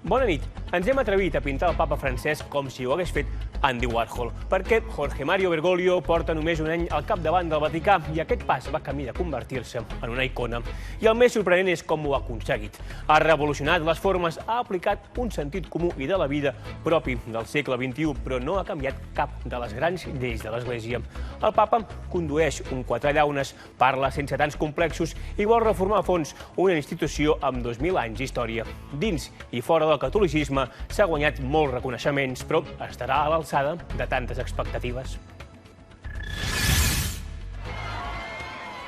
Bona nit. Ens hem atrevit a pintar el papa Francesc com si ho hagués fet Andy Warhol, perquè Jorge Mario Bergoglio porta només un any al capdavant del Vaticà i aquest pas va camí de convertir-se en una icona. I el més sorprenent és com ho ha aconseguit. Ha revolucionat les formes, ha aplicat un sentit comú i de la vida propi del segle XXI, però no ha canviat cap de les grans lleis de l'Església. El papa condueix un quatre llaunes, parla sense tants complexos i vol reformar a fons una institució amb 2.000 anys d'història. Dins i fora del catolicisme s'ha guanyat molts reconeixements, però estarà a l'alçada de tantes expectatives.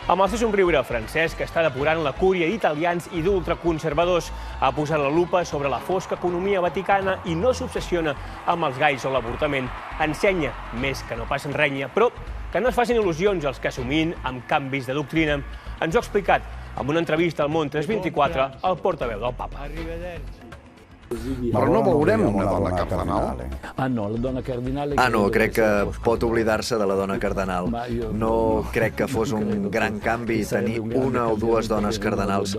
Amb el seu somriure, Francesc està depurant la cúria d'italians i d'ultraconservadors. Ha posat la lupa sobre la fosca economia vaticana i no s'obsessiona amb els gais o l'avortament. Ensenya més que no pas renya, però que no es facin il·lusions els que assumint amb canvis de doctrina. Ens ho ha explicat en una entrevista al Món 324 el portaveu del papa. Però no veurem una dona cardenal? La dona cardinale... No, crec que pot oblidar-se de la dona cardenal. No crec que fos un gran canvi tenir una o dues dones cardenals.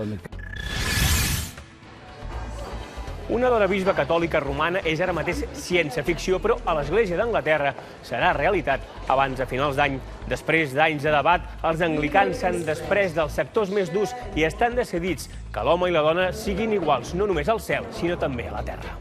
Una dona bisbe catòlica romana és ara mateix ciència-ficció, però a l'Església d'Anglaterra serà realitat abans de finals d'any. Després d'anys de debat, els anglicans s'han desprès dels sectors més durs i estan decidits que l'home i la dona siguin iguals, no només al cel, sinó també a la terra.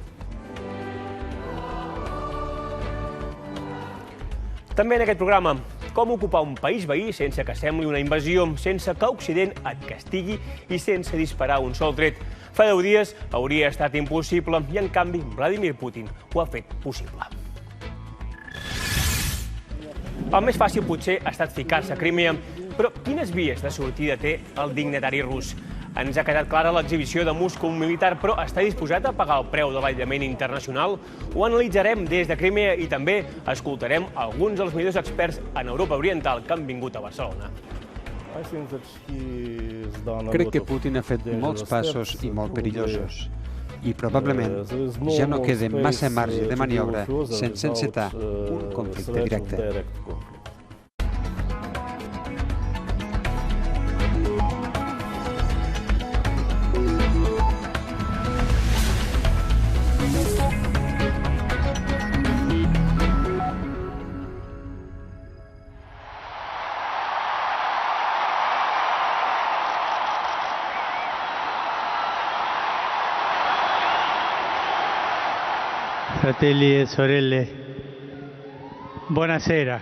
També en aquest programa, com ocupar un país veí sense que sembli una invasió, sense que Occident et castigui i sense disparar un sol tret. Fa 10 dies hauria estat impossible i, en canvi, Vladimir Putin ho ha fet possible. El més fàcil potser ha estat ficar-se a Crimea, però quines vies de sortida té el dignatari rus? Ens ha quedat clara l'exhibició de múscul militar, però està disposat a pagar el preu de l'allament internacional? Ho analitzarem des de Crimea i també escoltarem alguns dels millors experts en Europa Oriental que han vingut a Barcelona. Crec que Putin ha fet molts passos i molt perillosos. I probablement ja no queda massa marge de maniobra sense encetar un conflicte directe. Fratelli e sorelle, buonasera.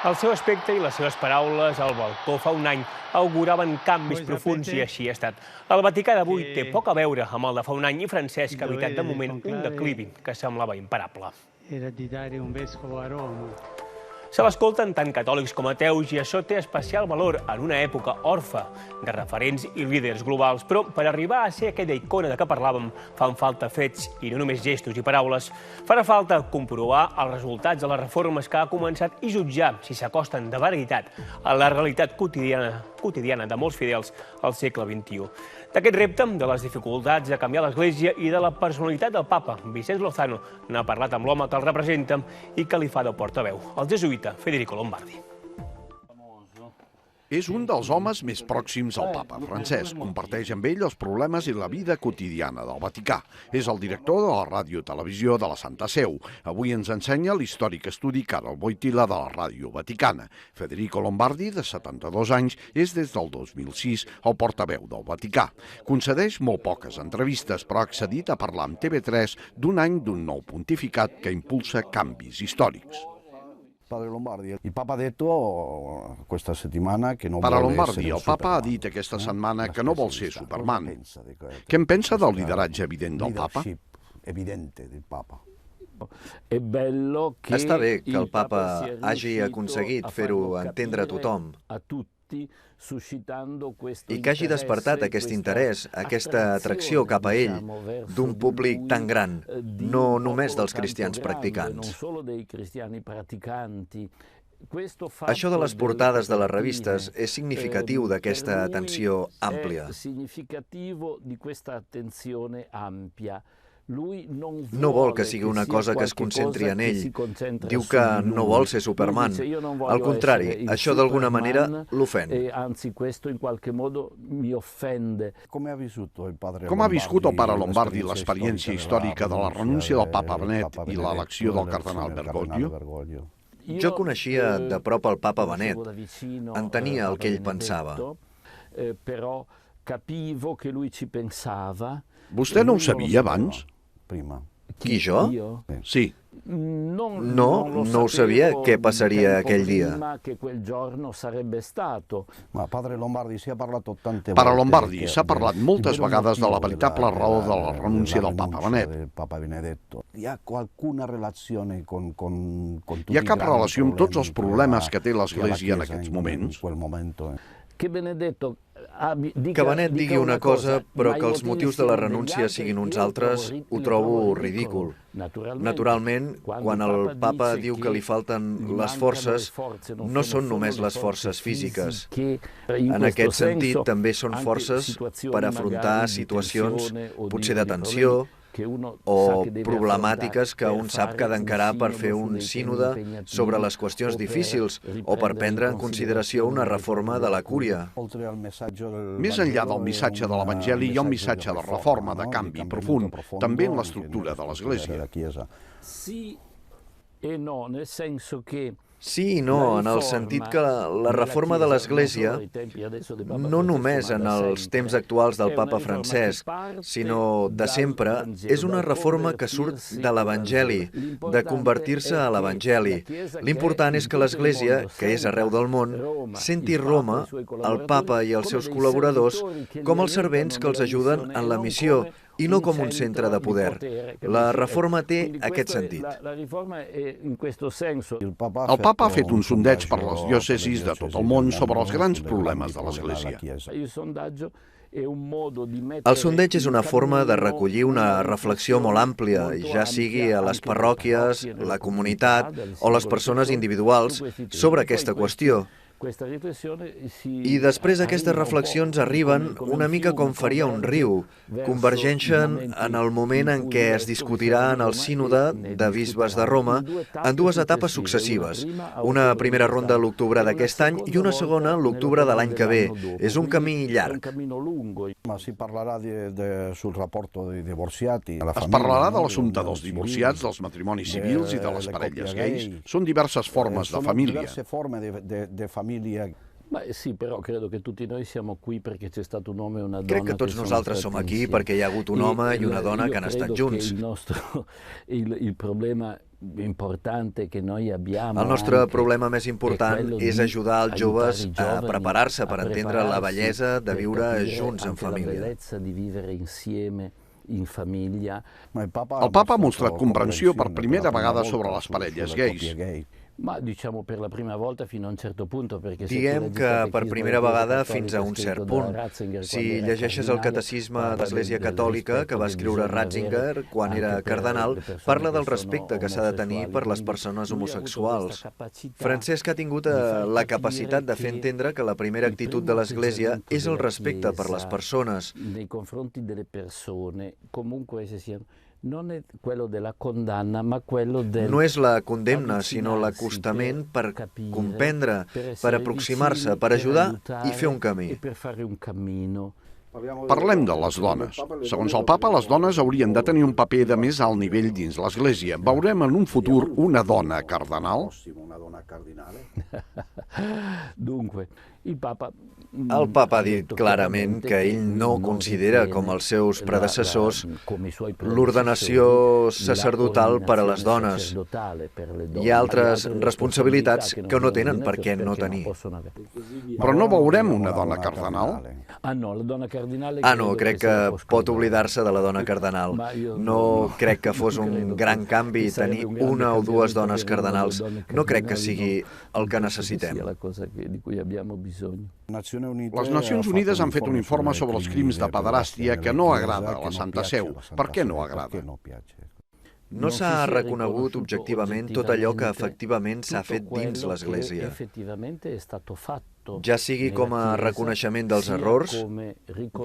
El seu aspecte i les seves paraules al balcó fa un any auguraven canvis profunds i així ha estat. El Vaticà d'avui té poc a veure amb el de fa un any i Francesc ha evitat de moment un declivi que semblava imparable. Era di dare un vescovo a Roma. Se l'escolten tant catòlics com ateus i això té especial valor en una època orfa de referents i líders globals. Però per arribar a ser aquella icona de què parlàvem fan falta fets i no només gestos i paraules. Farà falta comprovar els resultats de les reformes que ha començat i jutjar si s'acosten de veritat a la realitat quotidiana de molts fidels al segle XXI. D'aquest repte, de les dificultats de canviar l'Església i de la personalitat del papa, Vicenç Lozano n'ha parlat amb l'home que el representa i que li fa de portaveu, el jesuïta Federico Lombardi. És un dels homes més pròxims al papa. Francesc comparteix amb ell els problemes i la vida quotidiana del Vaticà. És el director de la ràdio-televisió de la Santa Seu. Avui ens ensenya l'històric estudi Karol Wojtyła de la Ràdio Vaticana. Federico Lombardi, de 72 anys, és des del 2006 el portaveu del Vaticà. Concedeix molt poques entrevistes, però ha accedit a parlar amb TV3 d'un any d'un nou pontificat que impulsa canvis històrics. Padre Lombardi, il Papa ha detto questa settimana che non Pare vuole Lombardi, essere el Papa ha dit aquesta setmana que no vol ser Superman. Què en pensa del lideratge evident del Papa? Està bé que el Papa hagi aconseguit fer-ho entendre a tothom i que hagi despertat aquest interès, aquesta atracció cap a ell d'un públic tan gran, no només dels cristians practicants. Això de les portades de les revistes és significatiu d'aquesta atenció àmplia. No vol que sigui una cosa que es concentri en ell. Diu que no vol ser Superman. Al contrari, això d'alguna manera l'ofèn. Com ha viscut el pare Lombardi l'experiència històrica de la renúncia del papa Benet i l'elecció del cardenal Bergoglio? Jo coneixia de prop el papa Benet. Entenia el que ell pensava. Vostè no ho sabia abans? Qui, jo? Sí. No ho sabia què passaria aquell dia. Pare Lombardi s'ha parlat moltes vegades de la veritable raó de la renúncia del papa Benet. Hi ha cap relació amb tots els problemes que té l'Església en aquests moments? Que Benet digui una cosa, però que els motius de la renúncia siguin uns altres, ho trobo ridícul. Naturalment, quan el papa diu que li falten les forces, no són només les forces físiques. En aquest sentit, també són forces per afrontar situacions, potser de tensió, o problemàtiques que un sap que ha d'encarar per fer un sínode sobre les qüestions difícils o per prendre en consideració una reforma de la cúria. Més enllà del missatge de l'Evangeli, hi ha un missatge de reforma, de canvi profund, també en l'estructura de l'Església. Sí i no, en el sentit que la reforma de l'Església, no només en els temps actuals del papa Francesc, sinó de sempre, és una reforma que surt de l'Evangeli, de convertir-se a l'Evangeli. L'important és que l'Església, que és arreu del món, senti Roma, el papa i els seus col·laboradors, com els servents que els ajuden en la missió, i no com un centre de poder. La reforma té aquest sentit. El papa ha fet un sondeig per les diòcesis de tot el món sobre els grans problemes de l'Església. El sondeig és una forma de recollir una reflexió molt àmplia, ja sigui a les parròquies, la comunitat o les persones individuals, sobre aquesta qüestió. I després aquestes reflexions arriben una mica com faria un riu, convergeixen en el moment en què es discutirà en el sínode de bisbes de Roma en dues etapes successives, una primera ronda a l'octubre d'aquest any i una segona a l'octubre de l'any que ve. És un camí llarg. Es parlarà de l'assumpte dels divorciats, dels matrimonis civils i de les parelles gais. Són diverses formes de família. Sì, però credo che tutti noi siamo qui perché c'è stato un uomo e una donna. Crec que tots nosaltres som aquí perquè hi ha hagut un home i una dona que han estat junts. Il problema importante che noi abbiamo. El nostre problema més important és ajudar els joves a preparar-se per entendre la bellesa de viure junts en família. El papa ha mostrat comprensió per primera vegada sobre les parelles gais. Diguem que per primera vegada fins a un cert punt. Si llegeixes el catecisme de l'Església Catòlica que va escriure Ratzinger quan era cardenal, parla del respecte que s'ha de tenir per les persones homosexuals. Francesc ha tingut la capacitat de fer entendre que la primera actitud de l'Església és el respecte per les persones. No és la condemna, sinó l'acostament per comprendre, per aproximar-se, per ajudar i fer un camí. Parlem de les dones. Segons el papa, les dones haurien de tenir un paper de més alt nivell dins l'Església. Veurem en un futur una dona cardenal? El papa ha dit clarament que ell no considera com els seus predecessors l'ordenació sacerdotal per a les dones. Hi ha altres responsabilitats que no tenen per què no tenir. Però no veurem una dona cardenal? No, crec que pot oblidar-se de la dona cardenal. No crec que fos un gran canvi tenir una o dues dones cardenals. No crec que sigui el que necessitem. Les Nacions Unides han fet un informe sobre els crims de pederàstia que no agrada a la Santa Seu. Per què no agrada? No s'ha reconegut objectivament tot allò que efectivament s'ha fet dins l'Església. ja sigui com a reconeixement dels errors,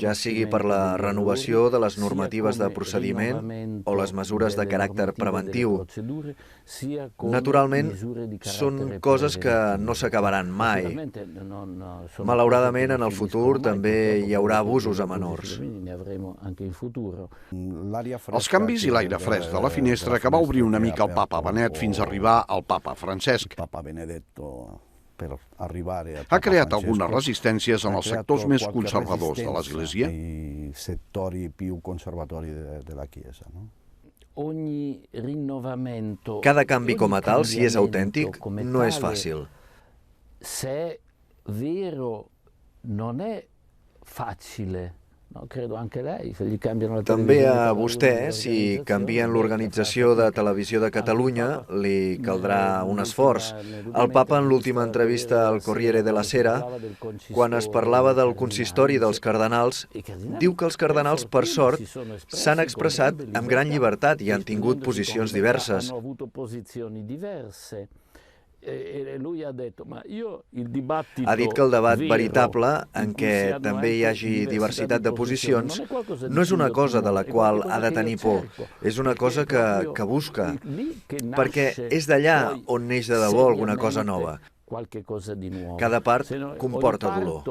ja sigui per la renovació de les normatives de procediment o les mesures de caràcter preventiu. Naturalment, són coses que no s'acabaran mai. Malauradament, en el futur també hi haurà abusos a menors. Els canvis i l'aire fresc de la finestra que va obrir una mica el papa Benet fins a arribar al papa Francesc. Ha creat algunes resistències en els sectors més conservadors de l'Església? Cada canvi com a tal, si és autèntic, no és fàcil. Se è vero, non è facile. També a vostè, si canvien l'organització de Televisió de Catalunya, li caldrà un esforç. El papa, en l'última entrevista al Corriere della Sera, quan es parlava del consistori dels cardenals, diu que els cardenals, per sort, s'han expressat amb gran llibertat i han tingut posicions diverses. Ha dit que el debat veritable, en què també hi hagi diversitat de posicions, no és una cosa de la qual ha de tenir por, és una cosa que busca, perquè és d'allà on neix de debò alguna cosa nova. Cada part comporta dolor.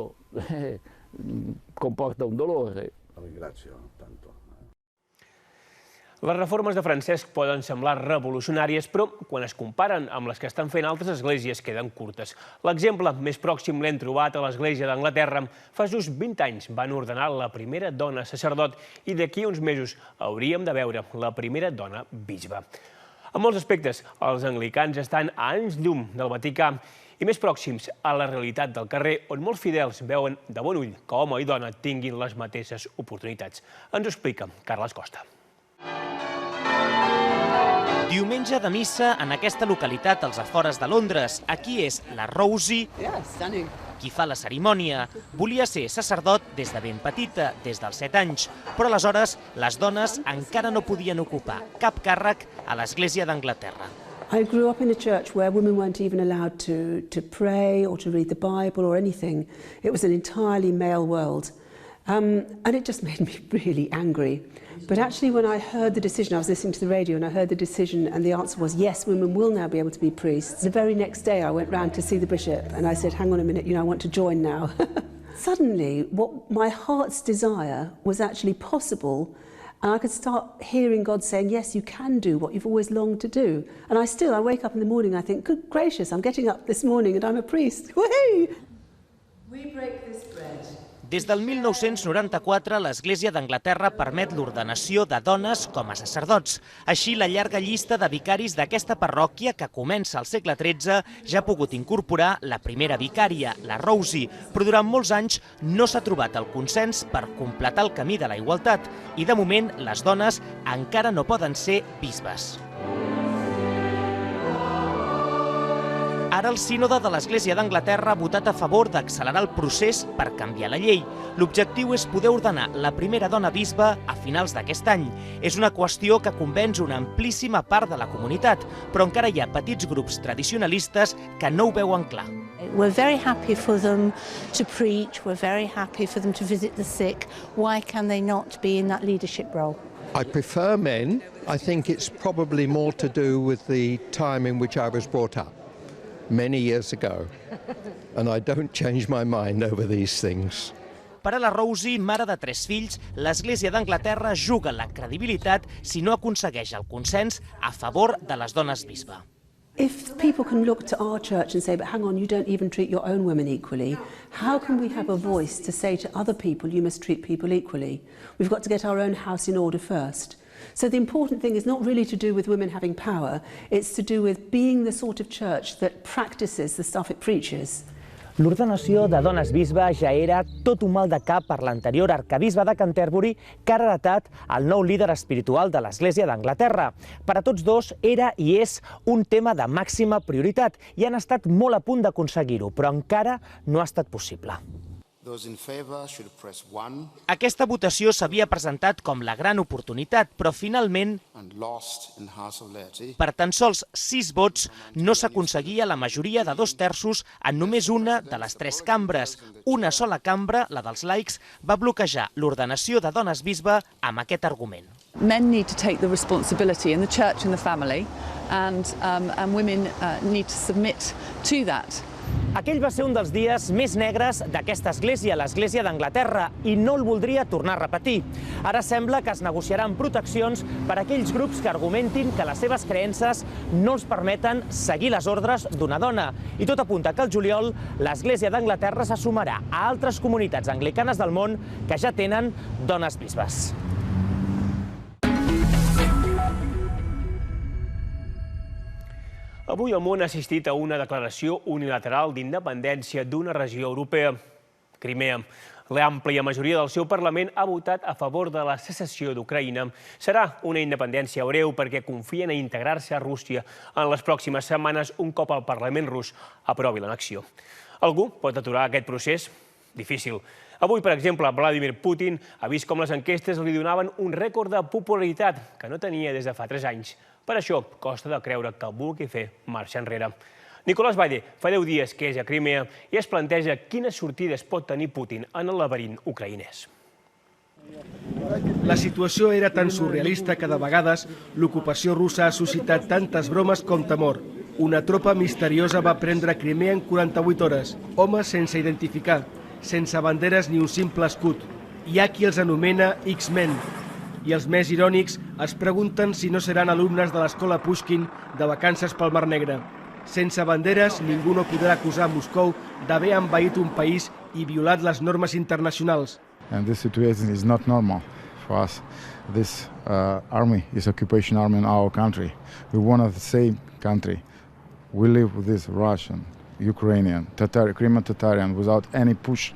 Les reformes de Francesc poden semblar revolucionàries, però quan es comparen amb les que estan fent altres esglésies queden curtes. L'exemple més pròxim l'hem trobat a l'Església d'Anglaterra. Fa just 20 anys van ordenar la primera dona sacerdot i d'aquí uns mesos hauríem de veure la primera dona bisbe. En molts aspectes, els anglicans estan a anys llum del Vaticà i més pròxims a la realitat del carrer, on molts fidels veuen de bon ull que home i dona tinguin les mateixes oportunitats. Ens ho explica Carles Costa. Diumenge de missa en aquesta localitat als afores de Londres. Aquí és la Rosie, qui fa la cerimònia. Volia ser sacerdot des de ben petita, des dels 7 anys, però aleshores les dones encara no podien ocupar cap càrrec a l'Església d'Anglaterra. I grew up in a church where women weren't even allowed to pray or to read the Bible or anything. It was an entirely male world. And it just made me really angry. But actually, when I heard the decision, I was listening to the radio and I heard the decision and the answer was, yes, women will now be able to be priests. The very next day I went round to see the bishop and I said, hang on a minute, I want to join now. Suddenly, what my heart's desire was actually possible, and I could start hearing God saying, yes, you can do what you've always longed to do. And I wake up in the morning and I think, good gracious, I'm getting up this morning and I'm a priest. Whee! We break this bread. Des del 1994, l'Església d'Anglaterra permet l'ordenació de dones com a sacerdots. Així, la llarga llista de vicaris d'aquesta parròquia, que comença al segle XIII, ja ha pogut incorporar la primera vicària, la Rosie, però durant molts anys no s'ha trobat el consens per completar el camí de la igualtat i, de moment, les dones encara no poden ser bisbes. Ara el sínode de l'Església d'Anglaterra ha votat a favor d'accelerar el procés per canviar la llei. L'objectiu és poder ordenar la primera dona bisbe a finals d'aquest any. És una qüestió que convenç una amplíssima part de la comunitat, però encara hi ha petits grups tradicionalistes que no ho veuen clar. We're very happy for them to preach, we're very happy for them to visit the sick. Why can they not be in that leadership role? I prefer men. I think it's probably more to do with the time in which I was brought up. Many years ago, and I don't change my mind over these things. Per a la Rosie, mare de 3 fills, l'Església d'Anglaterra juga la credibilitat si no aconsegueix el consens a favor de les dones bisbe. If people can look to our church and say, but hang on, you don't even treat your own women equally, how can we have a voice to say to other people, you must treat people equally? We've got to get our own house in order first. So the important thing is not really to do with women having power, it's to do with being the sort of church that practices the stuff it preaches. L'ordenació de dones bisbe ja era tot un mal de cap per l'anterior arcabisbe de Canterbury, que ha heretat el nou líder espiritual de l'Església d'Anglaterra. Per a tots dos era i és un tema de màxima prioritat i han estat molt a punt d'aconseguir-ho, però encara no ha estat possible. Aquesta votació s'havia presentat com la gran oportunitat, però finalment, per tan sols 6 vots, no s'aconseguia la majoria de 2/3 en només una de les 3 cambres. Una sola cambra, la dels laics, va bloquejar l'ordenació de dones bisbe amb aquest argument. Men need to take the responsibility in the church and the family, and women need to submit to that. Aquell va ser un dels dies més negres d'aquesta església, l'església d'Anglaterra, i no el voldria tornar a repetir. Ara sembla que es negociaran proteccions per a aquells grups que argumentin que les seves creences no els permeten seguir les ordres d'una dona. I tot apunta que al juliol l'església d'Anglaterra se sumarà a altres comunitats anglicanes del món que ja tenen dones bisbes. Avui el món ha assistit a una declaració unilateral d'independència d'una regió europea, Crimea. L'àmplia majoria del seu Parlament ha votat a favor de la secessió d'Ucraïna. Serà una independència breu perquè confien a integrar-se a Rússia en les pròximes setmanes un cop el Parlament rus aprovi l'annexió. Algú pot aturar aquest procés? Difícil. Avui, per exemple, Vladimir Putin ha vist com les enquestes li donaven un rècord de popularitat que no tenia des de fa 3 anys. Per això, costa de creure que vulgui fer marxa enrere. Nicolás Valle fa 10 dies que és a Crimea i es planteja quines sortides pot tenir Putin en el laberint ucraïnès. La situació era tan surrealista que de vegades l'ocupació russa ha suscitat tantes bromes com temor. Una tropa misteriosa va prendre Crimea en 48 hores. Homes sense identificar, sense banderes ni un simple escut. Hi ha qui els anomena X-Men. I els més irònics es pregunten si no seran alumnes de l'escola Pushkin de vacances pel Mar Negre. Sense banderes, ningú no podrà acusar Moscou d'haver envaït un país i violat les normes internacionals. And this situation is not normal for us. This army is occupation army in our country. We one of the same country. We live with this Russian, Ukrainian, Crimean Tatarian without any push.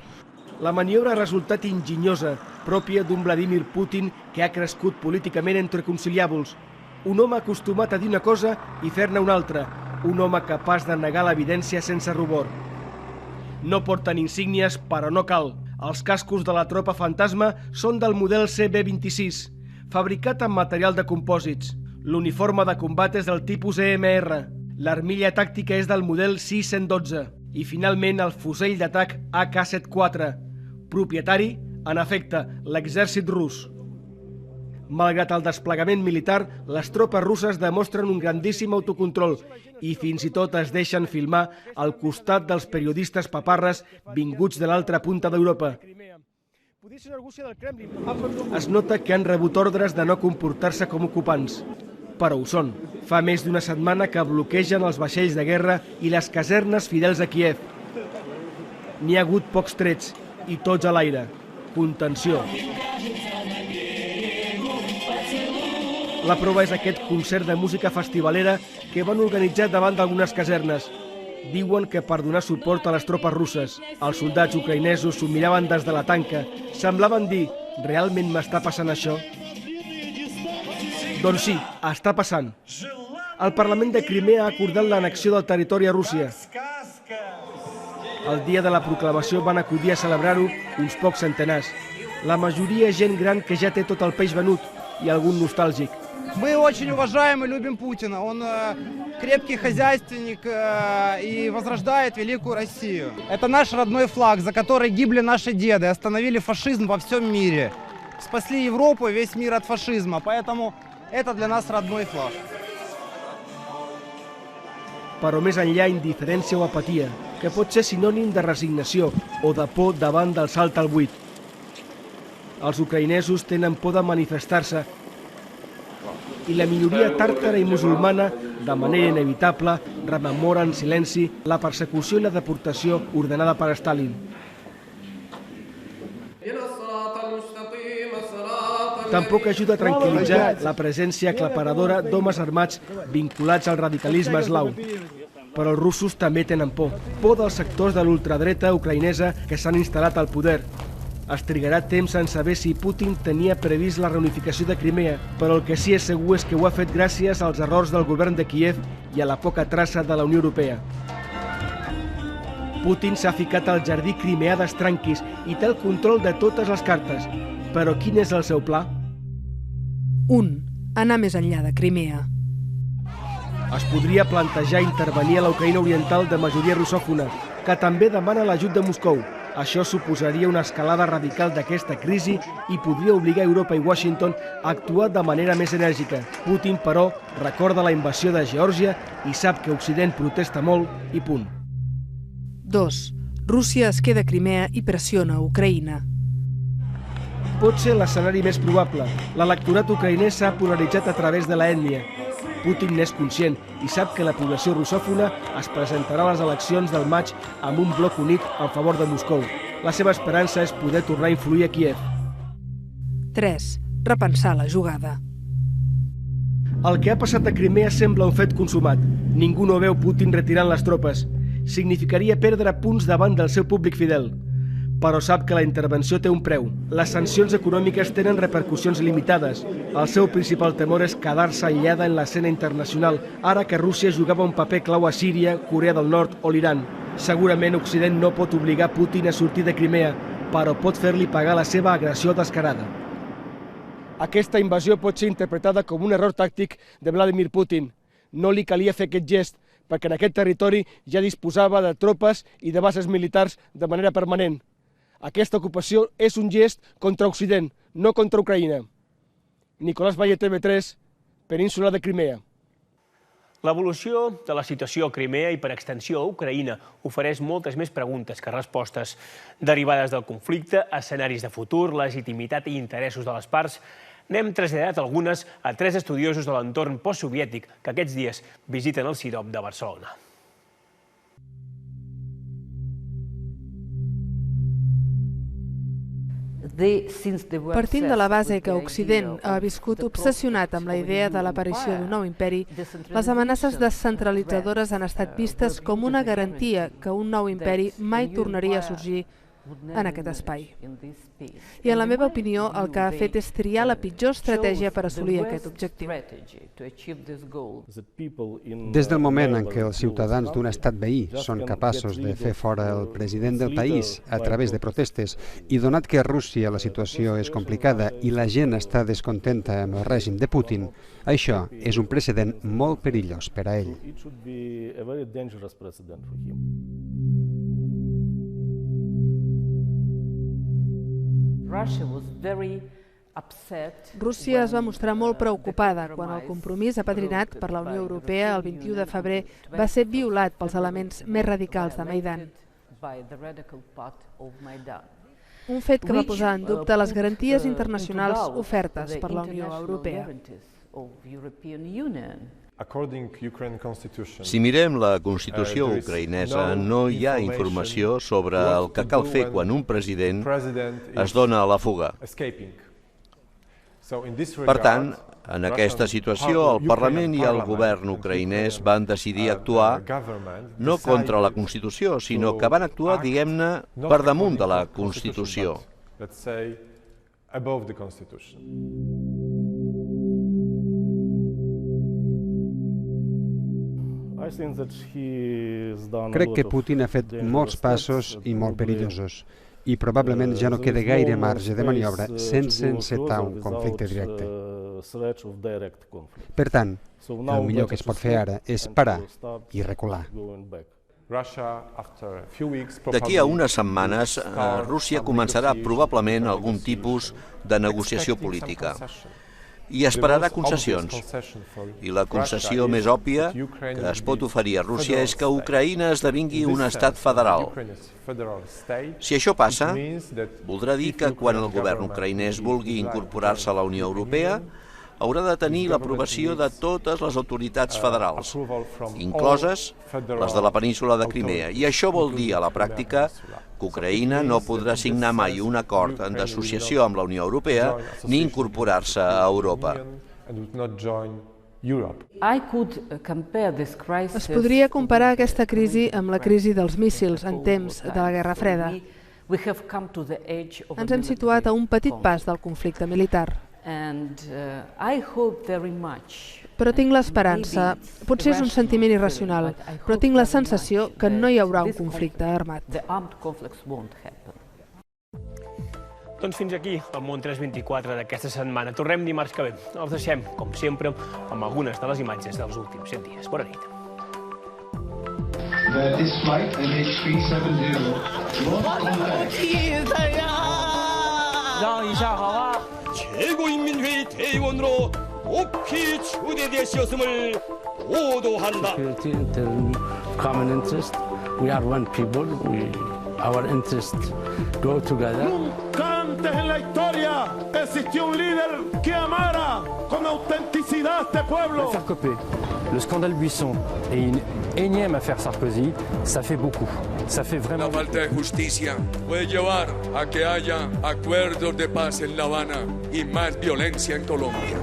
La maniobra ha resultat enginyosa, pròpia d'un Vladimir Putin que ha crescut políticament entre conciliàbuls. Un home acostumat a dir una cosa i fer-ne una altra. Un home capaç de negar l'evidència sense rubor. No porten insígnies, però no cal. Els cascos de la tropa fantasma són del model CB-26, fabricat amb material de compòsits. L'uniforme de combat és del tipus EMR. L'armilla tàctica és del model C-112. I finalment el fusell d'atac AK-74, propietari, en efecte, l'exèrcit rus. Malgrat el desplegament militar, les tropes russes demostren un grandíssim autocontrol i fins i tot es deixen filmar al costat dels periodistes paparres vinguts de l'altra punta d'Europa. Es nota que han rebut ordres de no comportar-se com ocupants, però ho són. Fa més d'una setmana que bloquegen els vaixells de guerra i les casernes fidels a Kíev. N'hi ha hagut pocs trets i tots a l'aire. Contenció. La prova és aquest concert de música festivalera que van organitzar davant d'algunes casernes. Diuen que per donar suport a les tropes russes. Els soldats ucraïnesos s'ho miraven des de la tanca. Semblaven dir, realment m'està passant això? Doncs sí, està passant. El Parlament de Crimea ha acordat l'annexió del territori a Rússia. El dia de la proclamació van acudir a celebrar-ho uns pocs centenars. La majoria gent gran que ja té tot el peix venut и algún nostàlgic. Мы очень уважаем и любим Путина. Он крепкий хозяйственник и возрождает великую Россию. Это наш родной флаг, за который гибли наши деды, остановили фашизм во всем мире. Спасли Европу и весь мир от фашизма, поэтому это для нас родной флаг. Però més enllà, indiferència o apatia, que pot ser sinònim de resignació o de por davant del salt al buit. Els ucraïnesos tenen por de manifestar-se i la minoria tàrtara i musulmana, de manera inevitable, rememora en silenci la persecució i la deportació ordenada per Stalin. Tampoc ajuda a tranquil·litzar la presència aclaparadora d'homes armats vinculats al radicalisme eslau. Però els russos també tenen por. Por dels sectors de l'ultradreta ucraïnesa que s'han instal·lat al poder. Es trigarà temps en saber si Putin tenia previst la reunificació de Crimea, però el que sí és segur és que ho ha fet gràcies als errors del govern de Kíev i a la poca traça de la Unió Europea. Putin s'ha ficat al jardí crimeà d'estranquis i té el control de totes les cartes. Però quin és el seu pla? 1. Anar més enllà de Crimea. Es podria plantejar intervenir a la Ucraïna oriental de majoria russòfona, que també demana l'ajut de Moscou. Això suposaria una escalada radical d'aquesta crisi i podria obligar Europa i Washington a actuar de manera més enèrgica. Putin, però, recorda la invasió de Geòrgia i sap que Occident protesta molt i punt. 2. Rússia es queda a Crimea i pressiona a Ucraïna. Pot ser l'escenari més probable. L'electorat ucraïnès s'ha polaritzat a través de l'ètnia. Putin n'és conscient i sap que la població russòfona es presentarà a les eleccions del maig amb un bloc unit en favor de Moscou. La seva esperança és poder tornar a influir a Kíev. 3. Repensar la jugada. El que ha passat a Crimea sembla un fet consumat. Ningú no veu Putin retirant les tropes. Significaria perdre punts davant del seu públic fidel. Però sap que la intervenció té un preu. Les sancions econòmiques tenen repercussions limitades. El seu principal temor és quedar-se aïllada en l'escena internacional, ara que Rússia jugava un paper clau a Síria, Corea del Nord o l'Iran. Segurament Occident no pot obligar Putin a sortir de Crimea, però pot fer-li pagar la seva agressió descarada. Aquesta invasió pot ser interpretada com un error tàctic de Vladimir Putin. No li calia fer aquest gest, perquè en aquest territori ja disposava de tropes i de bases militars de manera permanent. Aquesta ocupació és un gest contra Occident, no contra Ucraïna. Nicolás Valle, TV3, Península de Crimea. L'evolució de la situació a Crimea i per extensió a Ucraïna ofereix moltes més preguntes que respostes. Derivades del conflicte, escenaris de futur, legitimitat i interessos de les parts, n'hem traslladat algunes a 3 estudiosos de l'entorn postsoviètic que aquests dies visiten el CIROP de Barcelona. Partint de la base que Occident ha viscut obsessionat amb la idea de l'aparició d'un nou imperi, les amenaces descentralitzadores han estat vistes com una garantia que un nou imperi mai tornaria a sorgir en aquest espai. I en la meva opinió, el que ha fet és triar la pitjor estratègia per assolir aquest objectiu. Des del moment en què els ciutadans d'un estat veí són capaços de fer fora el president del país a través de protestes i donat que a Rússia la situació és complicada i la gent està descontenta amb el règim de Putin, això és un precedent molt perillós per a ell. Rússia es va mostrar molt preocupada quan el compromís apadrinat per la Unió Europea el 21 de febrer va ser violat pels elements més radicals de Maidan. Un fet que va posar en dubte les garanties internacionals ofertes per la Unió Europea. Si mirem la Constitució ucraïnesa, no hi ha informació sobre el que cal fer quan un president es dona a la fuga. Per tant, en aquesta situació, el Parlament i el govern ucraïnès van decidir actuar no contra la Constitució, sinó que van actuar, diguem-ne, per damunt de la Constitució. Crec que Putin ha fet molts passos i molt perillosos i probablement ja no queda gaire marge de maniobra sense encetar un conflicte directe. Per tant, el millor que es pot fer ara és parar i recular. D'aquí a unes setmanes, Rússia començarà probablement algun tipus de negociació política i esperarà concessions. I la concessió més òbvia que es pot oferir a Rússia és que Ucraïna esdevingui un estat federal. Si això passa, voldrà dir que quan el govern ucraïnès vulgui incorporar-se a la Unió Europea, haurà de tenir l'aprovació de totes les autoritats federals, incloses les de la península de Crimea. I això vol dir, a la pràctica, que Ucraïna no podrà signar mai un acord d'associació amb la Unió Europea ni incorporar-se a Europa. Es podria comparar aquesta crisi amb la crisi dels míssils en temps de la Guerra Freda. Ens hem situat a un petit pas del conflicte militar. Però tinc l'esperança, potser és un sentiment irracional, però tinc la sensació que no hi haurà un conflicte armat. Doncs fins aquí el Món 324 d'aquesta setmana. Tornem dimarts que ve. Els deixem, com sempre, amb algunes de les imatges dels últims 100 dies. Bona nit. This flight MH370 최고인민회의 대의원으로 높이 초대되셨음을 보도한다. Common interest. We are one people. Our interests go together. Nunca antes en la historia existió un líder que amara con autenticidad a este pueblo. L'affaire Copé, le scandale Buisson et une énième affaire Sarkozy, ça fait beaucoup. Ça fait vraiment. La falta de justicia puede llevar a que haya acuerdos de paz en La Habana y más violencia en Colombia.